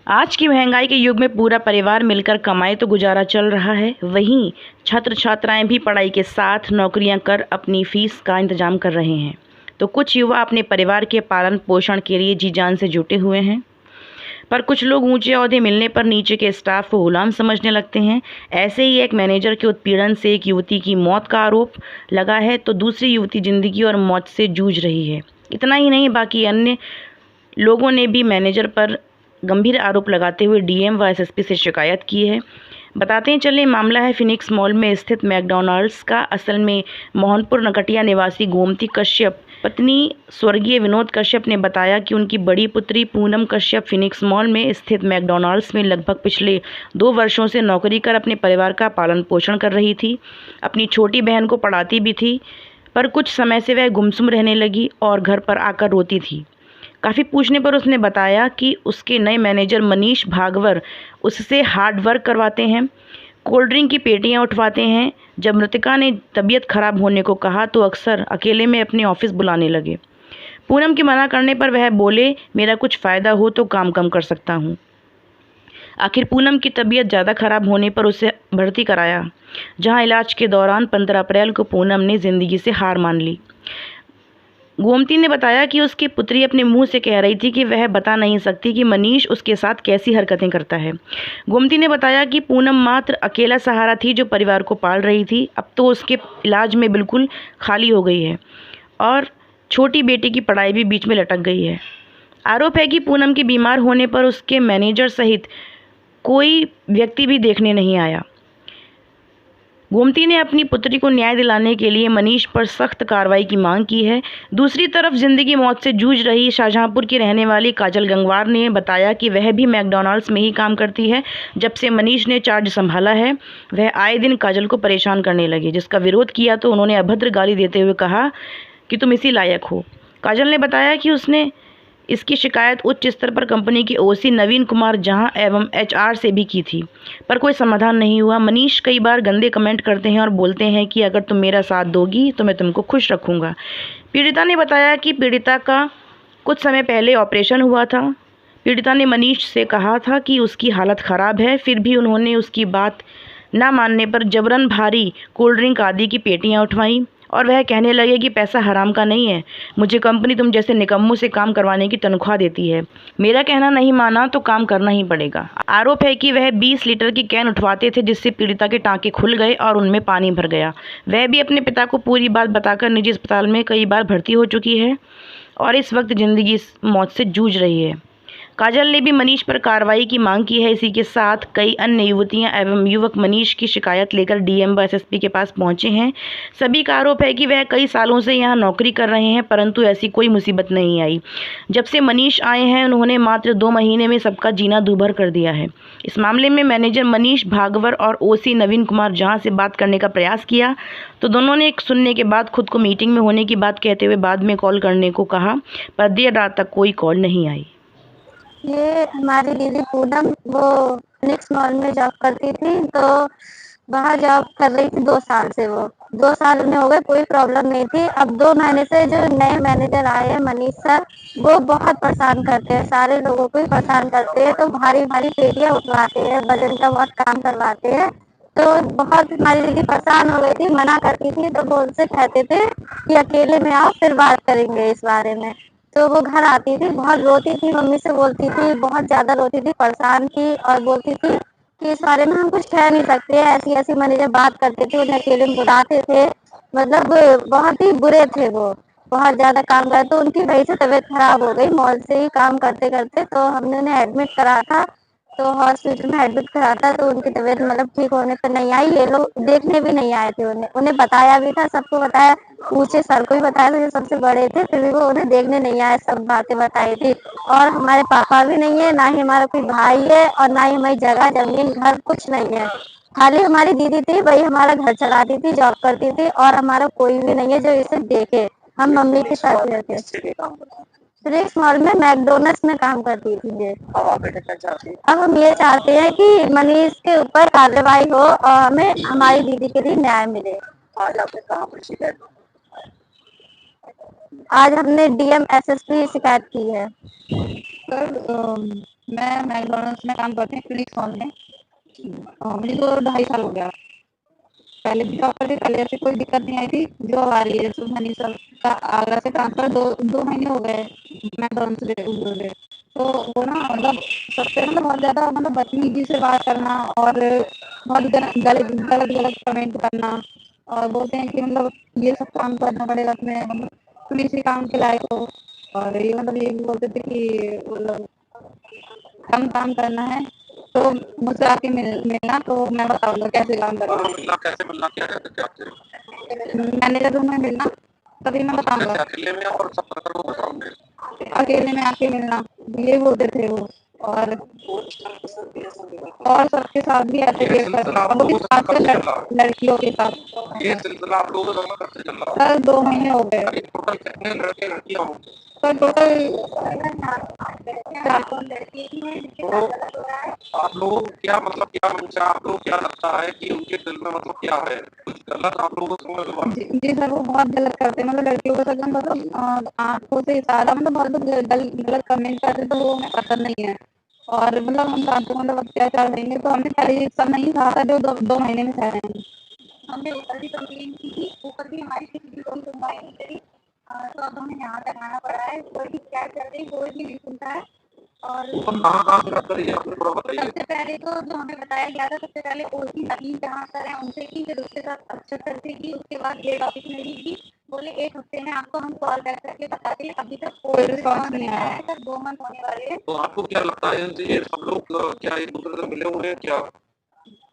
आज की महंगाई के युग में पूरा परिवार मिलकर कमाए तो गुजारा चल रहा है। वहीं छात्र छात्राएं भी पढ़ाई के साथ नौकरियां कर अपनी फीस का इंतजाम कर रहे हैं। तो कुछ युवा अपने परिवार के पालन पोषण के लिए जी जान से जुटे हुए हैं, पर कुछ लोग ऊंचे ओहदे मिलने पर नीचे के स्टाफ को गुलाम समझने लगते हैं। ऐसे ही एक मैनेजर के उत्पीड़न से एक युवती की मौत का आरोप लगा है, तो दूसरी युवती जिंदगी और मौत से जूझ रही है। इतना ही नहीं, बाकी अन्य लोगों ने भी मैनेजर पर गंभीर आरोप लगाते हुए डीएम व एसएसपी से शिकायत की है। बताते हैं चले, मामला है फिनिक्स मॉल में स्थित मैकडॉनल्ड्स का। असल में मोहनपुर नकटिया निवासी गोमती कश्यप पत्नी स्वर्गीय विनोद कश्यप ने बताया कि उनकी बड़ी पुत्री पूनम कश्यप फिनिक्स मॉल में स्थित मैकडॉनल्ड्स में लगभग पिछले 2 वर्षों से नौकरी कर अपने परिवार का पालन पोषण कर रही थी। अपनी छोटी बहन को पढ़ाती भी थी, पर कुछ समय से वह गुमसुम रहने लगी और घर पर आकर रोती थी। काफ़ी पूछने पर उसने बताया कि उसके नए मैनेजर मनीष भागवर उससे हार्ड वर्क करवाते हैं, कोल्ड ड्रिंक की पेटियां उठवाते हैं। जब मृतका ने तबीयत खराब होने को कहा तो अक्सर अकेले में अपने ऑफिस बुलाने लगे। पूनम के मना करने पर वह बोले, मेरा कुछ फ़ायदा हो तो काम कम कर सकता हूँ। आखिर पूनम की तबीयत ज़्यादा खराब होने पर उसे भर्ती कराया, जहाँ इलाज के दौरान 15 अप्रैल को पूनम ने ज़िंदगी से हार मान ली। गोमती ने बताया कि उसकी पुत्री अपने मुंह से कह रही थी कि वह बता नहीं सकती कि मनीष उसके साथ कैसी हरकतें करता है। गोमती ने बताया कि पूनम मात्र अकेला सहारा थी जो परिवार को पाल रही थी। अब तो उसके इलाज में बिल्कुल खाली हो गई है और छोटी बेटी की पढ़ाई भी बीच में लटक गई है। आरोप है कि पूनम के बीमार होने पर उसके मैनेजर सहित कोई व्यक्ति भी देखने नहीं आया। गोमती ने अपनी पुत्री को न्याय दिलाने के लिए मनीष पर सख्त कार्रवाई की मांग की है। दूसरी तरफ जिंदगी मौत से जूझ रही शाहजहांपुर की रहने वाली काजल गंगवार ने बताया कि वह भी मैकडॉनल्ड्स में ही काम करती है। जब से मनीष ने चार्ज संभाला है, वह आए दिन काजल को परेशान करने लगे, जिसका विरोध किया तो उन्होंने अभद्र गाली देते हुए कहा कि तुम इसी लायक हो। काजल ने बताया कि उसने इसकी शिकायत उच्च स्तर पर कंपनी के ओसी नवीन कुमार जहां एवं एचआर से भी की थी, पर कोई समाधान नहीं हुआ। मनीष कई बार गंदे कमेंट करते हैं और बोलते हैं कि अगर तुम मेरा साथ दोगी तो मैं तुमको खुश रखूंगा। पीड़िता ने बताया कि पीड़िता का कुछ समय पहले ऑपरेशन हुआ था। पीड़िता ने मनीष से कहा था कि उसकी हालत ख़राब है, फिर भी उन्होंने उसकी बात न मानने पर जबरन भारी कोल्ड ड्रिंक आदि की पेटियां उठवाईं और वह कहने लगे कि पैसा हराम का नहीं है, मुझे कंपनी तुम जैसे निकम्मों से काम करवाने की तनख्वाह देती है, मेरा कहना नहीं माना तो काम करना ही पड़ेगा। आरोप है कि वह 20 लीटर की कैन उठवाते थे, जिससे पीड़िता के टाँके खुल गए और उनमें पानी भर गया। वह भी अपने पिता को पूरी बात बताकर निजी अस्पताल में कई बार भर्ती हो चुकी है और इस वक्त ज़िंदगी मौत से जूझ रही है। काजल ने भी मनीष पर कार्रवाई की मांग की है। इसी के साथ कई अन्य युवतियां एवं युवक मनीष की शिकायत लेकर डीएम व एसएसपी के पास पहुंचे हैं। सभी का आरोप है कि वह कई सालों से यहां नौकरी कर रहे हैं, परंतु ऐसी कोई मुसीबत नहीं आई। जब से मनीष आए हैं, उन्होंने मात्र 2 महीने में सबका जीना दूभर कर दिया है। इस मामले में मैनेजर मनीष भागवर और ओसी नवीन कुमार जहाँ से बात करने का प्रयास किया तो दोनों ने सुनने के बाद खुद को मीटिंग में होने की बात कहते हुए बाद में कॉल करने को कहा, पर देर रात तक कोई कॉल नहीं आई। ये हमारी दीदी पूनम वो फिनिक्स मॉल में जॉब करती थी, तो वहाँ जॉब कर रही थी 2 साल से। वो 2 साल में हो गए, कोई प्रॉब्लम नहीं थी। अब 2 महीने से जो नए मैनेजर आए हैं मनीष सर, वो बहुत परेशान करते हैं, सारे लोगों को ही परेशान करते हैं। तो भारी भारी पेटियां उठवाते हैं, वजन का बहुत काम करवाते हैं। तो बहुत हमारी दीदी परेशान हो गई थी, मना करती थी, तो वो उनसे कहते थे कि अकेले में आओ, फिर बात करेंगे इस बारे में। तो वो घर आती थी, बहुत रोती थी, मम्मी से बोलती थी, बहुत ज्यादा रोती थी, परेशान थी और बोलती थी कि इस बारे में हम कुछ कह नहीं सकते। ऐसी ऐसी मैनेजर बात करते थे, उन्हें अकेले में बुलाते थे, मतलब बहुत ही बुरे थे वो, बहुत ज्यादा काम करते। तो उनकी वजह से तबीयत खराब हो गई, मॉल से ही काम करते करते। तो हमने उन्हें एडमिट करा था, तो हॉस्पिटल में एडमिट करा था, तो उनकी तबीयत मतलब ठीक होने पर नहीं आई। ये लोग देखने भी नहीं आए थे, उन्हें उन्हें बताया भी था, सबको बताया, ऊंचे सर को भी बताया था जो सबसे बड़े थे, फिर भी वो उन्हें देखने नहीं आए, सब बातें बताई थी। और हमारे पापा भी नहीं है, ना ही हमारा कोई भाई है, और ना ही हमारी जगह जमीन घर कुछ नहीं है। खाली हमारी दीदी थी, वही हमारा घर चलाती थी, जॉब करती थी, और हमारा कोई भी नहीं है जो इसे देखे। हम मम्मी के साथ रहते। फिनिक्स मॉल में मैकडोनल्ड्स में काम करती थी ये। अब हम ये चाहते हैं कि मनीष के ऊपर कार्रवाई हो और हमें हमारी दीदी के लिए न्याय मिले। आज आपने कहाँ पर शिकायत? आज हमने डीएम एसएसपी शिकायत की है। सर, मैं मैकडॉनल्ड्स में काम करती हूँ फिनिक्स मॉल में। मुझे तो 2.5 साल हो गया। पहले भी जॉब करती, पहले ऐसे कोई दिक्कत नहीं आई थी। जो आ रही है, जैसे मनीषा का आगरा से ट्रांसफर 2 महीने हो गए मैकडॉनल्ड्स से उधर से। तो वो ना मतलब सबसे मतलब बहुत ज़्यादा मतलब बदतमीजी से बात करना और बहुत गलत कमेंट करना और बोलते हैं कि मतलब ये सब काम करना पड़ेगा तुम्हें, मतलब तुम इसी काम के लायक हो। और ये मतलब ये भी बोलते थे कि मतलब कम काम करना है तो मुझसे आके मिलना तो मैं बताऊंगा कैसे काम करना है। कैसे मिलना, क्या कहते थे आपसे? मैनेजर रूम में मिलना तभी मैं बताऊंगा। अकेले में और सब को बताऊंगे, अकेले में आके मिलना ये बोलते थे वो। और सबके साथ भी ऐसे बिहेव करते हैं, और वो भी खासकर लड़कियों के साथ। ये सिलसिला आप लोगों का कब से चल रहा है? सर 2 महीने हो गए। टोटल कितने लड़के लड़कियां होंगे? सर टोटल 4 लड़के ही हैं जिनके साथ गलत हो रहा है। आप लोगों को क्या मतलब क्या मंशा, आप लोग क्या लगता है कि उनके दिल में मतलब क्या है, कुछ गलत आप लोगों को समझ में? जी सर, वो बहुत गलत करते हैं, मतलब लड़कियों को एकदम मतलब आंखों से इशारा मतलब बहुत गलत कमेंट करते, तो वो हमें पसंद नहीं है। और मतलब हम रात को मतलब अत्याचार देंगे तो हमने पहले ये सब नहीं कहा था जो 2 महीने में सह रहे हैं। हमने ऊपर भी कंप्लेन की थी, ऊपर भी हमारी किसी भी कोई सुनवाई नहीं करी। तो अब हमें यहाँ तक आना पड़ा है, कोई भी शिकायत करते हैं कोई भी नहीं सुनता है। और कहाँ से बात करिए, आपने थोड़ा बताइए। सबसे पहले तो जो हमें बताया गया था, सबसे पहले ओसी नवीन जहाँ सर है उनसे की, फिर उसके साथ अक्षर से की, उसके बाद हेड ऑफिस में भी की। बोले 1 हफ्ते में आपको हम कॉल बैक करके बताते हैं, अभी तक कोई रिस्पॉन्स नहीं आया है सर, 2 मंथ होने वाले हैं। तो आपको क्या लगता है ये सब लोग क्या एक दूसरे से मिले हुए हैं क्या?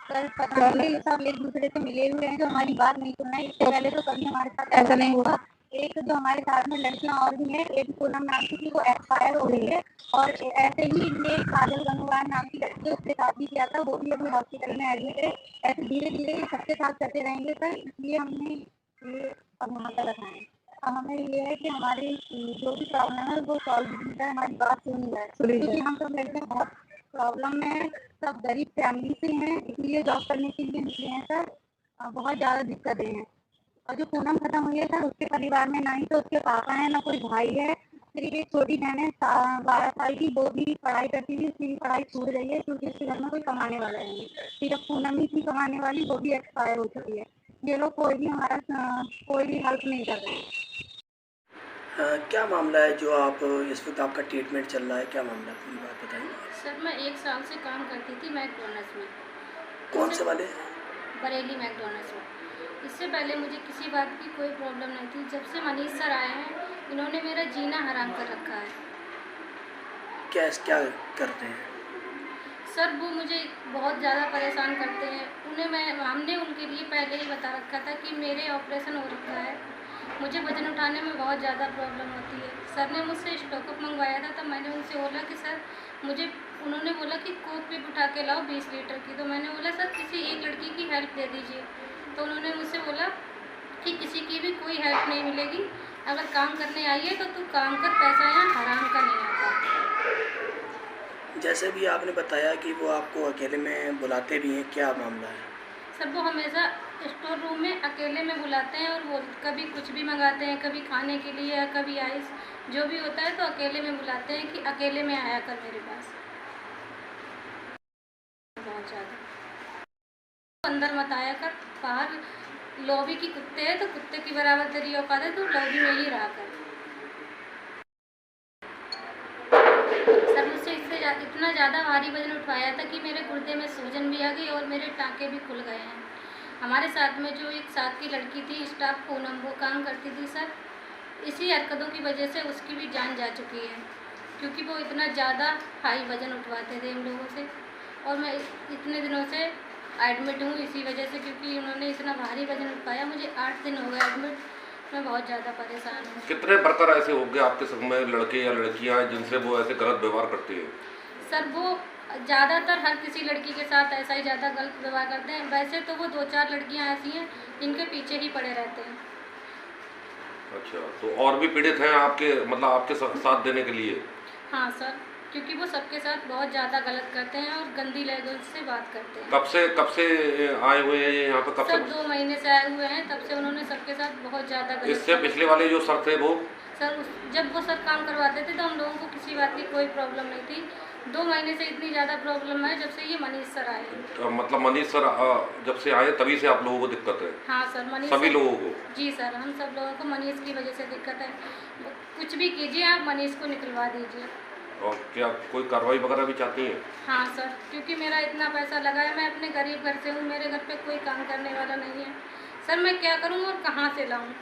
सर पता नहीं, सब एक दूसरे से मिले हुए हैं जो हमारी बात नहीं सुन रहे हैं। इससे पहले तो कभी हमारे साथ ऐसा नहीं हुआ। एक जो हमारे साथ में लड़कियां और भी हैं, एक पूनम नाम की थी, वो एक्सपायर हो गई है। और ऐसे ही ये काजल गंगवार नाम की लड़की, उसके साथ भी किया था, वो भी अभी हॉस्पिटल में एडमिट है। ऐसे धीरे धीरे ये सबके साथ करते रहेंगे सर, इसलिए हमने ये अब वहाँ पर रखा है। अब हमें ये है कि हमारी जो भी प्रॉब्लम है वो सॉल्व हो जाए, हमारी बात सुनी जाए, क्योंकि हम सब लड़के बहुत प्रॉब्लम में है, सब गरीब फैमिली से हैं, इसलिए जॉब करने के लिए निकले हैं सर। बहुत ज़्यादा दिक्कतें हैं। और जो पूनम खत्म हुई है सर, उसके परिवार में ना ही तो उसके पापा है ना कोई भाई है, सिर्फ एक छोटी बहन है 12 साल की, वो भी पढ़ाई करती थी, उसकी भी पढ़ाई छूट गई है क्योंकि उसके घर में कोई कमाने वाला नहीं है। सिर्फ पूनम ही थी कमाने वाली, वो भी एक्सपायर हो चुकी है। ये लोग कोई भी हमारा कोई भी हेल्प नहीं कर रहे हैं। क्या मामला है जो आप इस वक्त आपका ट्रीटमेंट चल रहा है, क्या मामला है, पूरी बात बताइए। सर मैं 1 साल से काम करती थी मैकडॉनल्ड्स में। कौन से वाले? बरेली मैकडॉनल्ड्स में। इससे पहले मुझे किसी बात की कोई प्रॉब्लम नहीं थी। जब से मनीष सर आए हैं, इन्होंने मेरा जीना हराम कर रखा है। क्या करते हैं? सर वो मुझे बहुत ज़्यादा परेशान करते हैं। हमने उनके लिए पहले ही बता रखा था कि मेरे ऑपरेशन हो रखा है, मुझे वज़न उठाने में बहुत ज़्यादा प्रॉब्लम होती है। सर ने मुझसे स्टॉकअप मंगवाया था, तब मैंने उनसे बोला कि सर उन्होंने बोला कि कोक पिप उठा के लाओ 20 लीटर की। तो मैंने बोला सर किसी एक लड़की की हेल्प दे दीजिए। तो उन्होंने मुझसे बोला कि किसी की भी कोई हेल्प नहीं मिलेगी, अगर काम करने आई है तो तू काम कर, पैसा यहाँ हराम का नहीं आता। जैसे भी आपने बताया कि वो आपको अकेले में बुलाते भी हैं, क्या मामला है? सर वो हमेशा स्टोर रूम में अकेले में बुलाते हैं और वो कभी कुछ भी मंगाते हैं, कभी खाने के लिए या कभी आइस, जो भी होता है तो अकेले में बुलाते हैं कि अकेले में आया कर मेरे पास। बहुत ज़्यादा अंदर मत आया कर, बाहर लॉबी की कुत्ते हैं तो कुत्ते की बराबर तेरी औकात है, तो लॉबी में ही रहा कर। सर मुझसे इतना ज़्यादा भारी वजन उठवाया था कि मेरे गुर्दे में सूजन भी आ गई और मेरे टाँके भी खुल गए हैं। हमारे साथ में जो एक साथ की लड़की थी स्टाफ पूनम, वो काम करती थी सर, इसी हरकतों की वजह से उसकी भी जान जा चुकी है, क्योंकि वो इतना ज़्यादा हाई वज़न उठवाते थे हम लोगों से। और मैं इतने दिनों से एडमिट हूँ इसी वजह से, क्योंकि उन्होंने इतना भारी वज़न उठवाया। मुझे 8 दिन हो गए एडमिट, मैं बहुत ज़्यादा परेशान हूँ। कितने वर्कर ऐसे हो गए आपके संग में, लड़के या लड़कियां, जिनसे वो ऐसे गलत व्यवहार करती है? सर वो ज़्यादातर हर किसी लड़की के साथ ऐसा ही ज़्यादा गलत व्यवहार करते हैं। वैसे तो वो 2-4 लड़कियां ऐसी हैं जिनके पीछे ही पड़े रहते हैं। अच्छा, तो और भी पीड़ित हैं आपके, मतलब आपके साथ देने के लिए? हाँ सर, क्योंकि वो सबके साथ बहुत ज़्यादा गलत करते हैं और गंदी लैंग्वेज से बात करते हैं। कब से आए हुए हैं ये यहाँ पे? कब सर से? 2 महीने से आए हुए हैं, तब से उन्होंने सबके साथ बहुत ज़्यादा गलत। इससे पिछले वाले जो सर थे वो? सर जब वो सर काम करवाते थे तो हम लोगों को किसी बात की कोई प्रॉब्लम नहीं थी। 2 महीने से इतनी ज़्यादा प्रॉब्लम है जब से ये मनीष सर आए हैं। तो मतलब मनीष सर जब से आए तभी से आप लोगों को दिक्कत है? हाँ सर, मनीष सभी सर- लोगों को? जी सर, हम सब लोगों को मनीष की वजह से दिक्कत है। कुछ भी कीजिए, आप मनीष को निकलवा दीजिए। और क्या कोई कार्रवाई वगैरह भी चाहती हैं? हाँ सर, क्योंकि मेरा इतना पैसा लगा है, मैं अपने गरीब घर से हूँ, मेरे घर पे कोई काम करने वाला नहीं है। सर मैं क्या करूँ और कहाँ से लाऊँ?